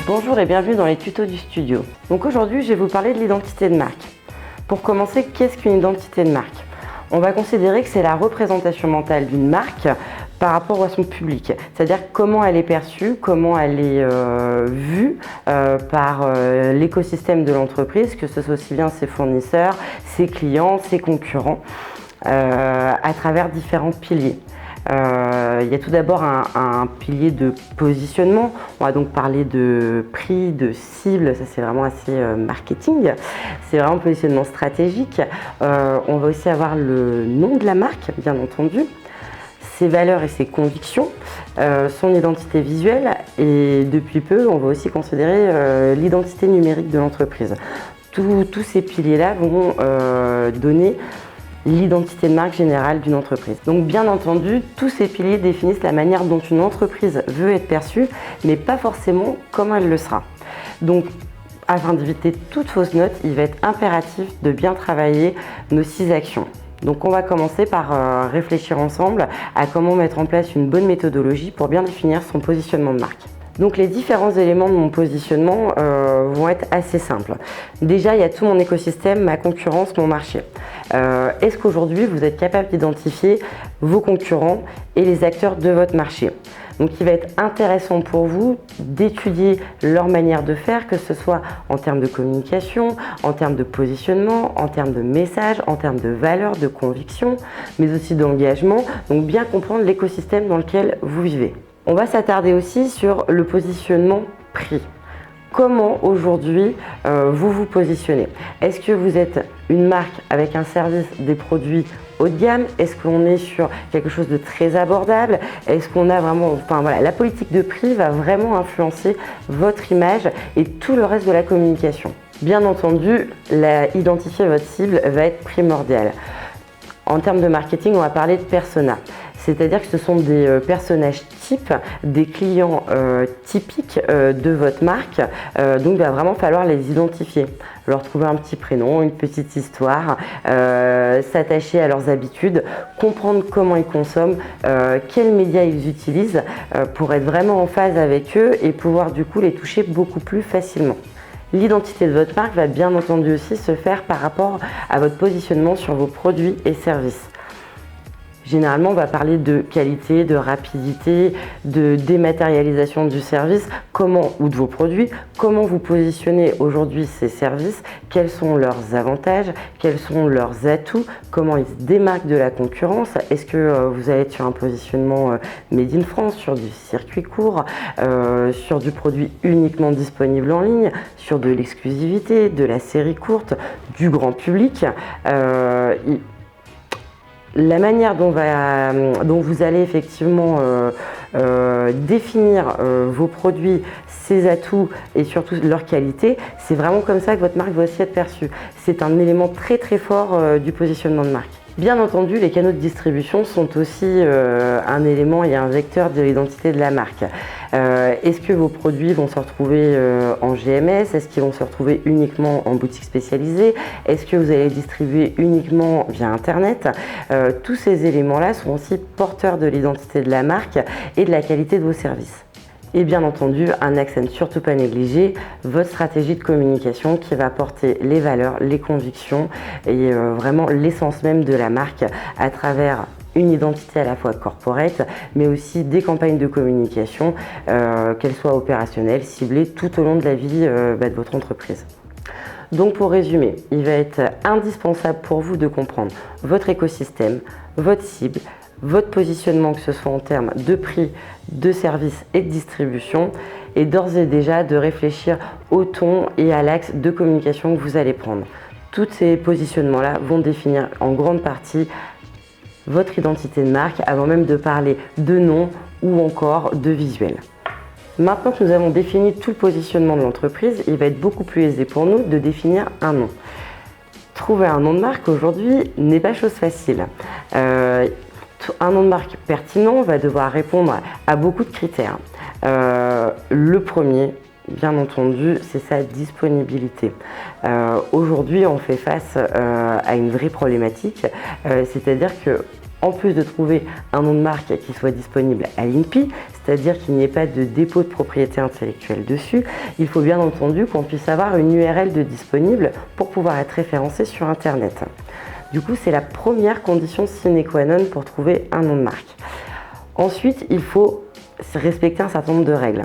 Bonjour et bienvenue dans les tutos du studio. Donc aujourd'hui, je vais vous parler de l'identité de marque. Pour commencer, qu'est-ce qu'une identité de marque? On va considérer que c'est la représentation mentale d'une marque par rapport à son public, c'est-à-dire comment elle est perçue, comment elle est vue par l'écosystème de l'entreprise, que ce soit aussi bien ses fournisseurs, ses clients, ses concurrents, à travers différents piliers. Il y a tout d'abord un pilier de positionnement. On va donc parler de prix, de cible, ça c'est vraiment assez marketing. C'est vraiment un positionnement stratégique. On va aussi avoir le nom de la marque, bien entendu, ses valeurs et ses convictions, son identité visuelle et depuis peu, on va aussi considérer l'identité numérique de l'entreprise. Tous ces piliers-là vont donner l'identité de marque générale d'une entreprise. Donc bien entendu, tous ces piliers définissent la manière dont une entreprise veut être perçue, mais pas forcément comment elle le sera. Donc afin d'éviter toute fausse note, il va être impératif de bien travailler nos 6 actions. Donc on va commencer par réfléchir ensemble à comment mettre en place une bonne méthodologie pour bien définir son positionnement de marque. Donc les différents éléments de mon positionnement vont être assez simples. Déjà, il y a tout mon écosystème, ma concurrence, mon marché. Est-ce qu'aujourd'hui, vous êtes capable d'identifier vos concurrents et les acteurs de votre marché? Donc il va être intéressant pour vous d'étudier leur manière de faire, que ce soit en termes de communication, en termes de positionnement, en termes de message, en termes de valeur, de conviction, mais aussi d'engagement. Donc bien comprendre l'écosystème dans lequel vous vivez. On va s'attarder aussi sur le positionnement prix. Comment aujourd'hui vous vous positionnez? Est-ce que vous êtes une marque avec un service, des produits haut de gamme? Est-ce qu'on est sur quelque chose de très abordable? Est-ce qu'on a vraiment... Enfin voilà, la politique de prix va vraiment influencer votre image et tout le reste de la communication. Bien entendu, identifier votre cible va être primordial. En termes de marketing, on va parler de persona. C'est-à-dire que ce sont des personnages types, des clients typiques de votre marque. Donc il va vraiment falloir les identifier, leur trouver un petit prénom, une petite histoire, s'attacher à leurs habitudes, comprendre comment ils consomment, quels médias ils utilisent pour être vraiment en phase avec eux et pouvoir du coup les toucher beaucoup plus facilement. L'identité de votre marque va bien entendu aussi se faire par rapport à votre positionnement sur vos produits et services. Généralement, on va parler de qualité, de rapidité, de dématérialisation du service, ou de vos produits, comment vous positionnez aujourd'hui ces services, quels sont leurs avantages, quels sont leurs atouts, comment ils se démarquent de la concurrence. Est-ce que vous allez être sur un positionnement made in France, sur du circuit court, sur du produit uniquement disponible en ligne, sur de l'exclusivité, de la série courte, du grand public. La manière dont vous allez effectivement définir vos produits, ses atouts et surtout leur qualité, c'est vraiment comme ça que votre marque va aussi être perçue. C'est un élément très très fort du positionnement de marque. Bien entendu, les canaux de distribution sont aussi un élément et un vecteur de l'identité de la marque. Est-ce que vos produits vont se retrouver en GMS? Est-ce qu'ils vont se retrouver uniquement en boutique spécialisée? Est-ce que vous allez distribuer uniquement via Internet? Tous ces éléments-là sont aussi porteurs de l'identité de la marque et de la qualité de vos services. Et bien entendu, un axe à ne surtout pas négliger, votre stratégie de communication qui va porter les valeurs, les convictions et vraiment l'essence même de la marque à travers une identité à la fois corporate, mais aussi des campagnes de communication, qu'elles soient opérationnelles, ciblées tout au long de la vie de votre entreprise. Donc pour résumer, il va être indispensable pour vous de comprendre votre écosystème, votre cible, votre positionnement, que ce soit en termes de prix, de service et de distribution, et d'ores et déjà de réfléchir au ton et à l'axe de communication que vous allez prendre. Tous ces positionnements-là vont définir en grande partie votre identité de marque avant même de parler de nom ou encore de visuel. Maintenant que nous avons défini tout le positionnement de l'entreprise, il va être beaucoup plus aisé pour nous de définir un nom. Trouver un nom de marque aujourd'hui n'est pas chose facile. Un nom de marque pertinent va devoir répondre à beaucoup de critères. Le premier, bien entendu, c'est sa disponibilité. Aujourd'hui, on fait face à une vraie problématique, c'est-à-dire que en plus de trouver un nom de marque qui soit disponible à l'INPI, c'est-à-dire qu'il n'y ait pas de dépôt de propriété intellectuelle dessus. Il faut bien entendu qu'on puisse avoir une URL de disponible pour pouvoir être référencé sur Internet. Du coup, c'est la première condition sine qua non pour trouver un nom de marque. Ensuite, il faut respecter un certain nombre de règles.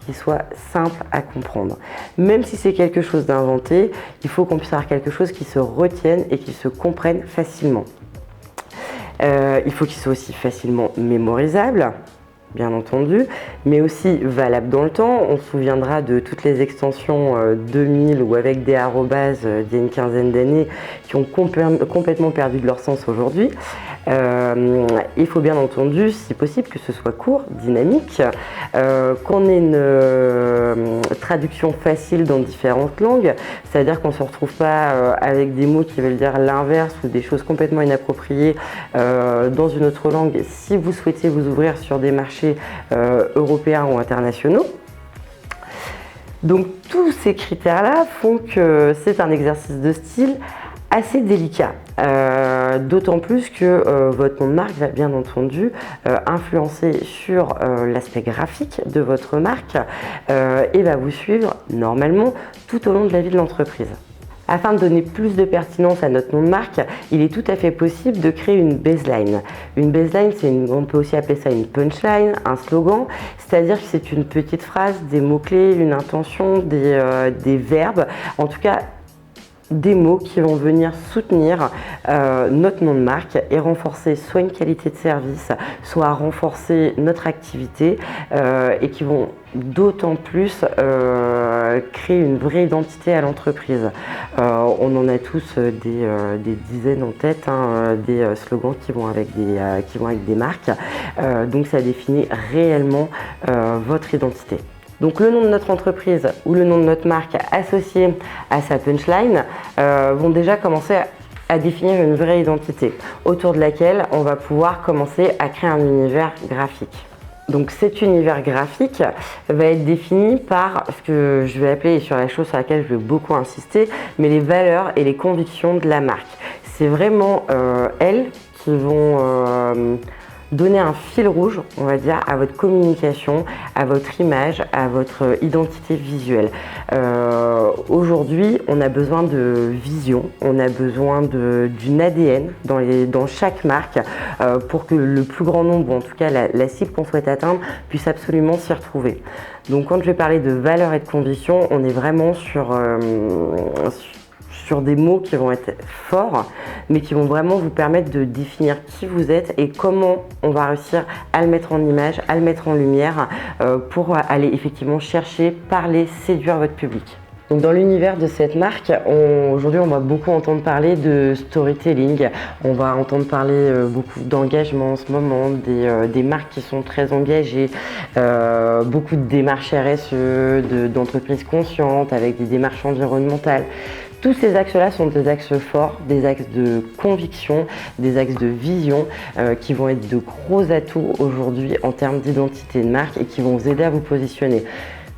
Qu'il soit simple à comprendre. Même si c'est quelque chose d'inventé, il faut qu'on puisse avoir quelque chose qui se retienne et qui se comprenne facilement. Il faut qu'il soit aussi facilement mémorisable, bien entendu, mais aussi valable dans le temps. On se souviendra de toutes les extensions 2000 ou avec des arrobases d'il y a une quinzaine d'années qui ont complètement perdu de leur sens aujourd'hui. Il faut bien entendu, si possible, que ce soit court, dynamique, qu'on ait une traduction facile dans différentes langues, c'est-à-dire qu'on ne se retrouve pas avec des mots qui veulent dire l'inverse ou des choses complètement inappropriées dans une autre langue si vous souhaitez vous ouvrir sur des marchés européens ou internationaux. Donc tous ces critères-là font que c'est un exercice de style assez délicat, d'autant plus que votre nom de marque va bien entendu influencer sur l'aspect graphique de votre marque et va vous suivre normalement tout au long de la vie de l'entreprise. Afin de donner plus de pertinence à notre nom de marque, il est tout à fait possible de créer une baseline. Une baseline, on peut aussi appeler ça une punchline, un slogan, c'est-à-dire que c'est une petite phrase, des mots-clés, une intention, des verbes, en tout cas des mots qui vont venir soutenir notre nom de marque et renforcer soit une qualité de service, soit renforcer notre activité et qui vont d'autant plus créer une vraie identité à l'entreprise. On en a tous des dizaines en tête, des slogans qui vont avec des marques, donc ça définit réellement votre identité. Donc le nom de notre entreprise ou le nom de notre marque associé à sa punchline vont déjà commencer à définir une vraie identité autour de laquelle on va pouvoir commencer à créer un univers graphique. Donc cet univers graphique va être défini par ce que je vais appeler, et sur la chose sur laquelle je vais beaucoup insister, mais les valeurs et les convictions de la marque. C'est vraiment elles qui vont donner un fil rouge, on va dire, à votre communication, à votre image, à votre identité visuelle. Aujourd'hui, on a besoin de vision, on a besoin d'une ADN dans chaque marque pour que le plus grand nombre, ou en tout cas la cible qu'on souhaite atteindre, puisse absolument s'y retrouver. Donc quand je vais parler de valeurs et de convictions, on est vraiment sur des mots qui vont être forts, mais qui vont vraiment vous permettre de définir qui vous êtes et comment on va réussir à le mettre en image, à le mettre en lumière pour aller effectivement chercher, parler, séduire votre public. Donc dans l'univers de cette marque, aujourd'hui on va beaucoup entendre parler de storytelling, on va entendre parler beaucoup d'engagement en ce moment, des marques qui sont très engagées, beaucoup de démarches RSE, d'entreprises conscientes avec des démarches environnementales. Tous ces axes-là sont des axes forts, des axes de conviction, des axes de vision qui vont être de gros atouts aujourd'hui en termes d'identité de marque et qui vont vous aider à vous positionner.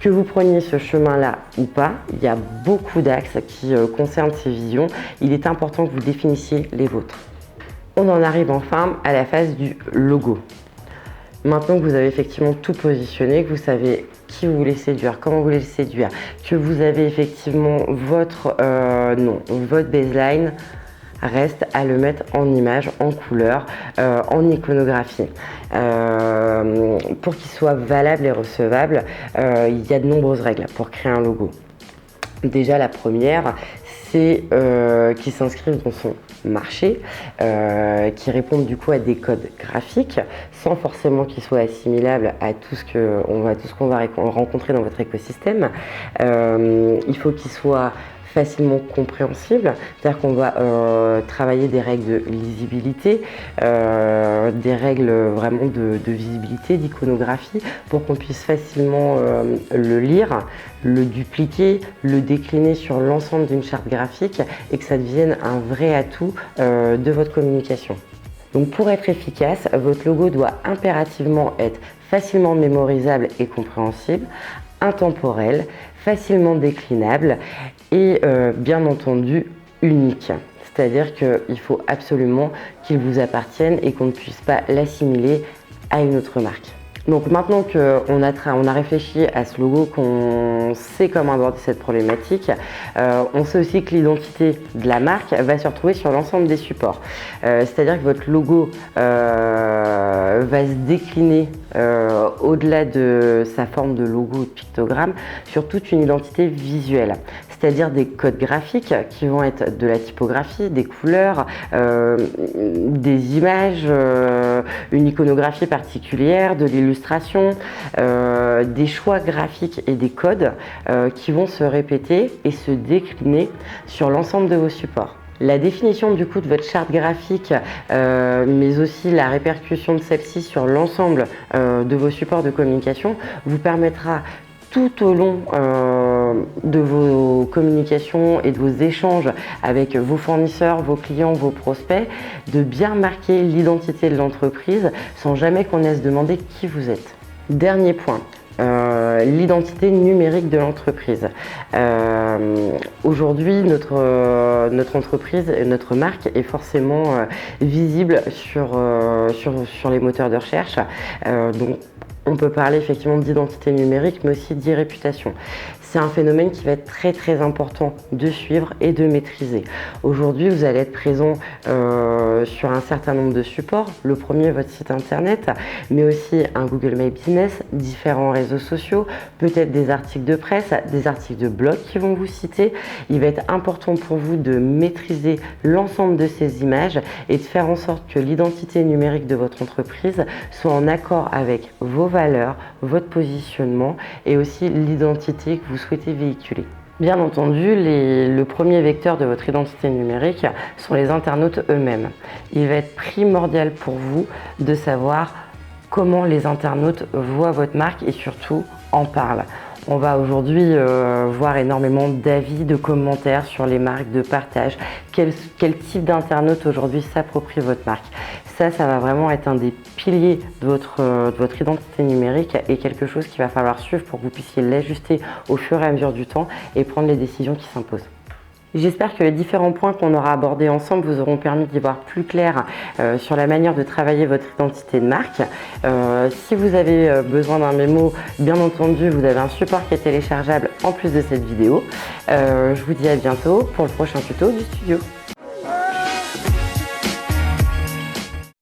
Que vous preniez ce chemin-là ou pas, il y a beaucoup d'axes qui concernent ces visions. Il est important que vous définissiez les vôtres. On en arrive enfin à la phase du logo. Maintenant que vous avez effectivement tout positionné, que vous savez qui vous voulez séduire, comment vous voulez le séduire, que vous avez effectivement votre nom, votre baseline, reste à le mettre en image, en couleur, en iconographie. Pour qu'il soit valable et recevable, il y a de nombreuses règles pour créer un logo. Déjà la première, c'est qu'il s'inscrive dans son marché, qui répondent du coup à des codes graphiques sans forcément qu'ils soient assimilables à tout ce qu'on va rencontrer dans votre écosystème. Il faut qu'ils soient facilement compréhensible, c'est-à-dire qu'on va travailler des règles de lisibilité, des règles vraiment de visibilité, d'iconographie, pour qu'on puisse facilement le lire, le dupliquer, le décliner sur l'ensemble d'une charte graphique et que ça devienne un vrai atout de votre communication. Donc pour être efficace, votre logo doit impérativement être facilement mémorisable et compréhensible, intemporel, facilement déclinable et bien entendu unique. C'est-à-dire qu'il faut absolument qu'il vous appartienne et qu'on ne puisse pas l'assimiler à une autre marque. Donc maintenant qu'on a réfléchi à ce logo, qu'on sait comment aborder cette problématique, on sait aussi que l'identité de la marque va se retrouver sur l'ensemble des supports. C'est-à-dire que votre logo va se décliner au-delà de sa forme de logo ou de pictogramme sur toute une identité visuelle. C'est-à-dire des codes graphiques qui vont être de la typographie, des couleurs, des images, une iconographie particulière, de l'illustration, des choix graphiques et des codes qui vont se répéter et se décliner sur l'ensemble de vos supports. La définition du coup de votre charte graphique, mais aussi la répercussion de celle-ci sur l'ensemble de vos supports de communication vous permettra tout au long de vos communications et de vos échanges avec vos fournisseurs, vos clients, vos prospects, de bien marquer l'identité de l'entreprise sans jamais qu'on ait à se demander qui vous êtes. Dernier point. L'identité numérique de l'entreprise. Aujourd'hui, notre entreprise, notre marque est forcément visible sur les moteurs de recherche. Donc, on peut parler effectivement d'identité numérique, mais aussi d'e-réputation. C'est un phénomène qui va être très important de suivre et de maîtriser. Aujourd'hui, vous allez être présent sur un certain nombre de supports. Le premier, votre site internet, mais aussi un Google My Business, différents réseaux sociaux, peut-être des articles de presse, des articles de blog qui vont vous citer. Il va être important pour vous de maîtriser l'ensemble de ces images et de faire en sorte que l'identité numérique de votre entreprise soit en accord avec vos valeurs, votre positionnement et aussi l'identité que vous souhaitez véhiculer. Bien entendu, le premier vecteur de votre identité numérique sont les internautes eux-mêmes. Il va être primordial pour vous de savoir comment les internautes voient votre marque et surtout en parlent. On va aujourd'hui voir énormément d'avis, de commentaires sur les marques, de partage. Quel type d'internaute aujourd'hui s'approprie votre marque? Ça va vraiment être un des piliers de votre identité numérique et quelque chose qu'il va falloir suivre pour que vous puissiez l'ajuster au fur et à mesure du temps et prendre les décisions qui s'imposent. J'espère que les différents points qu'on aura abordés ensemble vous auront permis d'y voir plus clair sur la manière de travailler votre identité de marque. Si vous avez besoin d'un mémo, bien entendu, vous avez un support qui est téléchargeable en plus de cette vidéo. Je vous dis à bientôt pour le prochain tuto du studio.